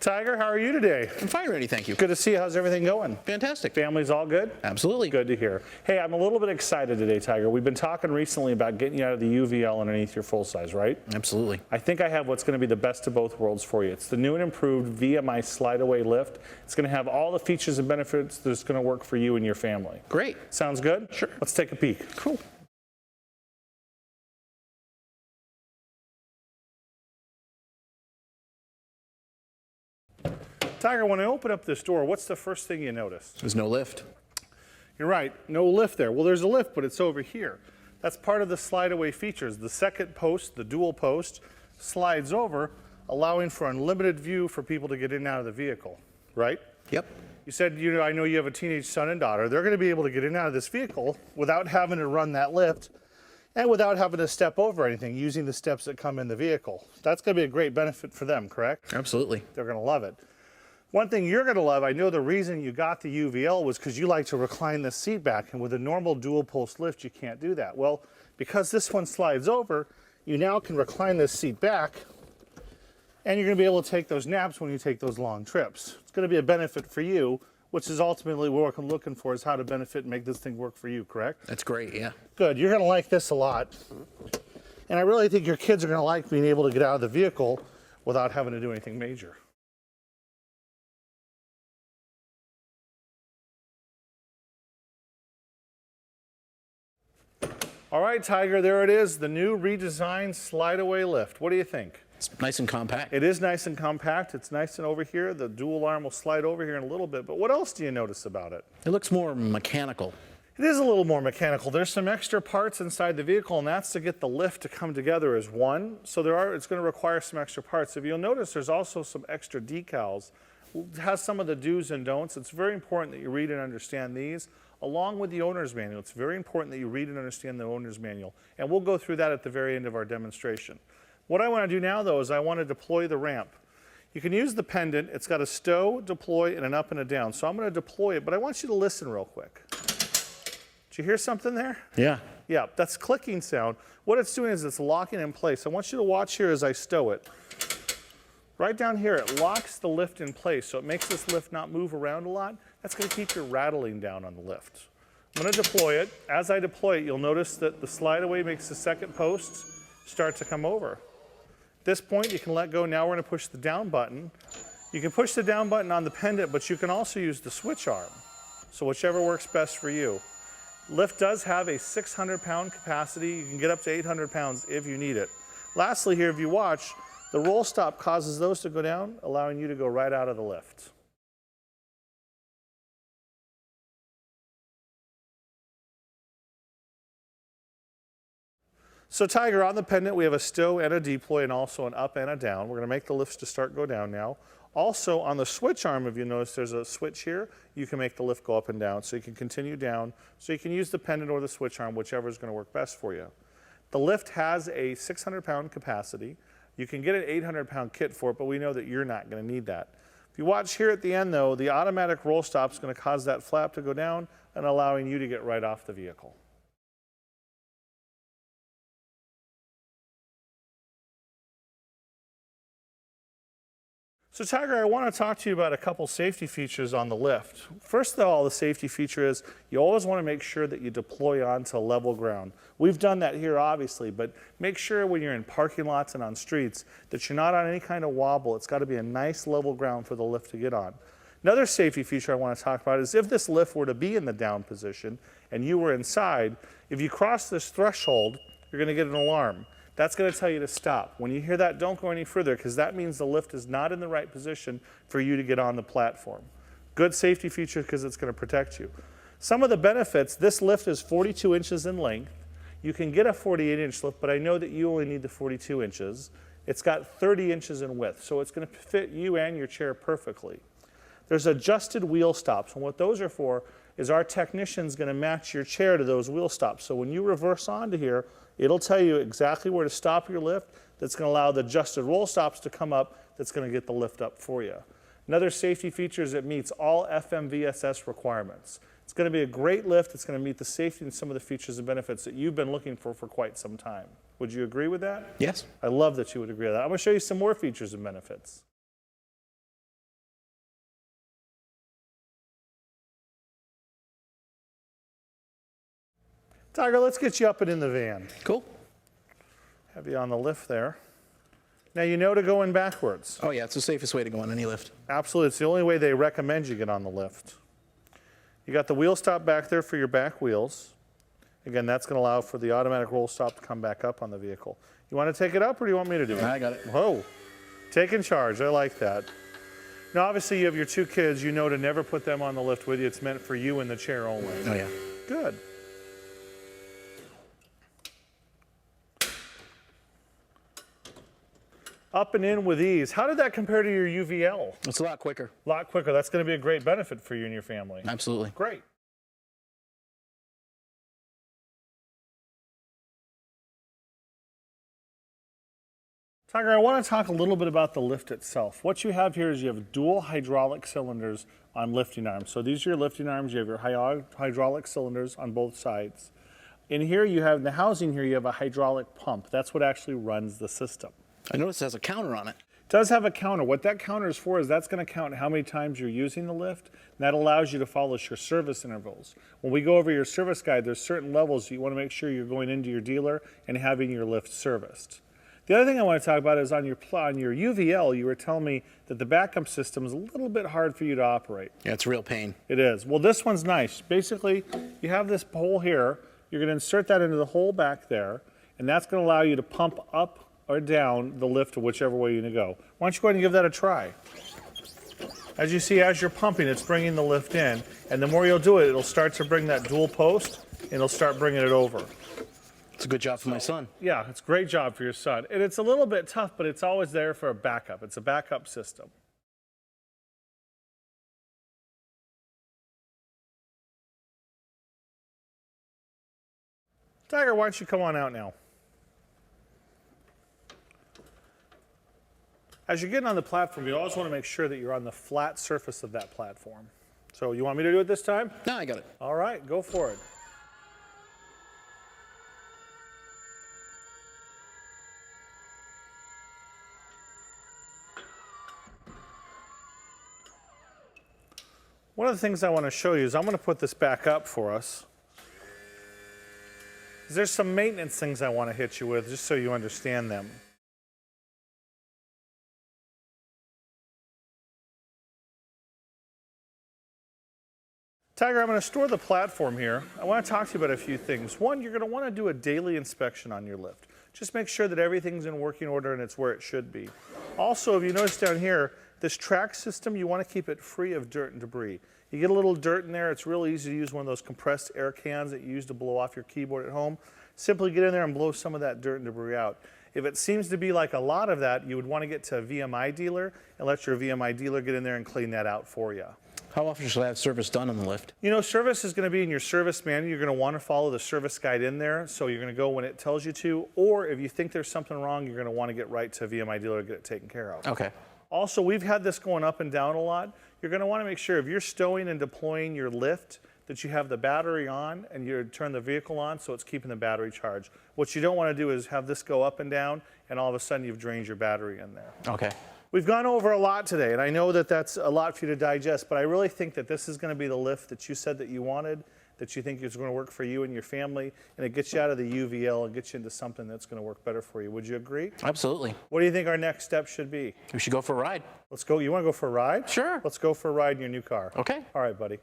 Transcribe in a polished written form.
Tiger, how are you today? I'm fine, Randy, thank you. Good to see you. How's everything going? Fantastic. Family's all good? Absolutely. Good to hear. Hey, I'm a little bit excited today, Tiger. We've been talking recently about getting you out of the UVL underneath your full size, right? Absolutely. I think I have what's going to be the best of both worlds for you. It's the new and improved VMI Slideaway lift. It's going to have all the features and benefits that's going to work for you and your family. Great. Sounds good? Sure. Let's take a peek. Cool. Tiger, when I open up this door, what's the first thing you notice? There's no lift. You're right, no lift there. Well, there's a lift, but it's over here. That's part of the Slideaway features. The second post, the dual post, slides over, allowing for unlimited view for people to get in and out of the vehicle, right? Yep. You said, I know you have a teenage son and daughter. They're going to be able to get in and out of this vehicle without having to run that lift and without having to step over anything, using the steps that come in the vehicle. That's going to be a great benefit for them, correct? Absolutely. They're going to love it. One thing you're going to love, I know the reason you got the UVL was because you like to recline the seat back, and with a normal dual post lift, you can't do that. Well, because this one slides over, you now can recline this seat back, and you're going to be able to take those naps when you take those long trips. It's going to be a benefit for you, which is ultimately what we're looking for, is how to benefit and make this thing work for you, correct? That's great, yeah. Good. You're going to like this a lot. And I really think your kids are going to like being able to get out of the vehicle without having to do anything major. All right, Tiger, there it is, the new redesigned Slideaway lift. What do you think? It's nice and compact. It is nice and compact. It's nice and over here. The dual arm will slide over here in a little bit, but what else do you notice about it? It looks more mechanical. It is a little more mechanical. There's some extra parts inside the vehicle, and that's to get the lift to come together as one. So it's going to require some extra parts. If you'll notice, there's also some extra decals. It has some of the do's and don'ts. It's very important that you read and understand these, along with the owner's manual. It's very important that you read and understand the owner's manual. And we'll go through that at the very end of our demonstration. What I want to do now, though, is I want to deploy the ramp. You can use the pendant. It's got a stow, deploy, and an up and a down. So I'm going to deploy it, but I want you to listen real quick. Did you hear something there? Yeah. Yeah, that's clicking sound. What it's doing is it's locking in place. I want you to watch here as I stow it. Right down here, it locks the lift in place, so it makes this lift not move around a lot. That's going to keep your rattling down on the lift. I'm going to deploy it. As I deploy it, you'll notice that the Slideaway makes the second post start to come over. At this point, you can let go. Now we're going to push the down button. You can push the down button on the pendant, but you can also use the switch arm. So whichever works best for you. Lift does have a 600-pound capacity. You can get up to 800 pounds if you need it. Lastly here, if you watch, the roll stop causes those to go down, allowing you to go right out of the lift. So Tiger, on the pendant, we have a stow and a deploy and also an up and a down. We're going to make the lifts to start go down now. Also, on the switch arm, if you notice, there's a switch here. You can make the lift go up and down, so you can continue down. So you can use the pendant or the switch arm, whichever is going to work best for you. The lift has a 600-pound capacity. You can get an 800-pound kit for it, but we know that you're not going to need that. If you watch here at the end, though, the automatic roll stop is going to cause that flap to go down and allowing you to get right off the vehicle. So Tiger, I want to talk to you about a couple safety features on the lift. First of all, the safety feature is you always want to make sure that you deploy onto level ground. We've done that here, obviously, but make sure when you're in parking lots and on streets that you're not on any kind of wobble. It's got to be a nice level ground for the lift to get on. Another safety feature I want to talk about is if this lift were to be in the down position and you were inside, if you cross this threshold, you're going to get an alarm. That's going to tell you to stop. When you hear that, don't go any further, because that means the lift is not in the right position for you to get on the platform. Good safety feature because it's going to protect you. Some of the benefits, this lift is 42 inches in length. You can get a 48-inch lift, but I know that you only need the 42 inches. It's got 30 inches in width, so it's going to fit you and your chair perfectly. There's adjusted wheel stops, and what those are for is our technician's going to match your chair to those wheel stops. So when you reverse onto here, it'll tell you exactly where to stop your lift. That's going to allow the adjusted roll stops to come up. That's going to get the lift up for you. Another safety feature is it meets all FMVSS requirements. It's going to be a great lift. It's going to meet the safety and some of the features and benefits that you've been looking for quite some time. Would you agree with that? Yes. I love that you would agree with that. I'm going to show you some more features and benefits. Tiger, let's get you up and in the van. Cool. Have you on the lift there. Now you know to go in backwards. Oh yeah, it's the safest way to go on any lift. Absolutely, it's the only way they recommend you get on the lift. You got the wheel stop back there for your back wheels. Again, that's going to allow for the automatic roll stop to come back up on the vehicle. You want to take it up or do you want me to do it? I got it. Whoa, taking charge, I like that. Now obviously you have your 2 kids, you know to never put them on the lift with you. It's meant for you in the chair only. Oh yeah. Good. Up and in with ease. How did that compare to your UVL? It's a lot quicker. A lot quicker. That's going to be a great benefit for you and your family. Absolutely. Great. Tiger, I want to talk a little bit about the lift itself. What you have here is you have dual hydraulic cylinders on lifting arms. So these are your lifting arms. You have your hydraulic cylinders on both sides. In here, you have in the housing here, you have a hydraulic pump. That's what actually runs the system. I noticed it has a counter on it. It does have a counter. What that counter is for is that's going to count how many times you're using the lift. And that allows you to follow your service intervals. When we go over your service guide, there's certain levels you want to make sure you're going into your dealer and having your lift serviced. The other thing I want to talk about is on your UVL, you were telling me that the backup system is a little bit hard for you to operate. Yeah, it's a real pain. It is. Well, this one's nice. Basically, you have this hole here. You're going to insert that into the hole back there, and that's going to allow you to pump up or down the lift to whichever way you need to go. Why don't you go ahead and give that a try? As you see, as you're pumping, it's bringing the lift in, and the more you'll do it, it'll start to bring that dual post, and it'll start bringing it over. It's a good job for my son. Yeah, it's a great job for your son. And it's a little bit tough, but it's always there for a backup. It's a backup system. Tiger, why don't you come on out now? As you're getting on the platform, you always want to make sure that you're on the flat surface of that platform. So you want me to do it this time? No, I got it. All right, go for it. One of the things I want to show you is I'm going to put this back up for us. There's some maintenance things I want to hit you with just so you understand them. Tiger, I'm going to store the platform here. I want to talk to you about a few things. One, you're going to want to do a daily inspection on your lift. Just make sure that everything's in working order and it's where it should be. Also, if you notice down here, this track system, you want to keep it free of dirt and debris. You get a little dirt in there, it's really easy to use one of those compressed air cans that you use to blow off your keyboard at home. Simply get in there and blow some of that dirt and debris out. If it seems to be like a lot of that, you would want to get to a VMI dealer and let your VMI dealer get in there and clean that out for you. How often should I have service done on the lift? You know, service is going to be in your service manual. You're going to want to follow the service guide in there, so you're going to go when it tells you to, or if you think there's something wrong, you're going to want to get right to a VMI dealer to get it taken care of. Okay. Also, we've had this going up and down a lot. You're going to want to make sure if you're stowing and deploying your lift that you have the battery on and you turn the vehicle on so it's keeping the battery charged. What you don't want to do is have this go up and down and all of a sudden you've drained your battery in there. Okay. We've gone over a lot today, and I know that that's a lot for you to digest, but I really think that this is going to be the lift that you said that you wanted, that you think is going to work for you and your family, and it gets you out of the UVL and gets you into something that's going to work better for you. Would you agree? Absolutely. What do you think our next step should be? We should go for a ride. Let's go. You want to go for a ride? Sure. Let's go for a ride in your new car. Okay. All right, buddy.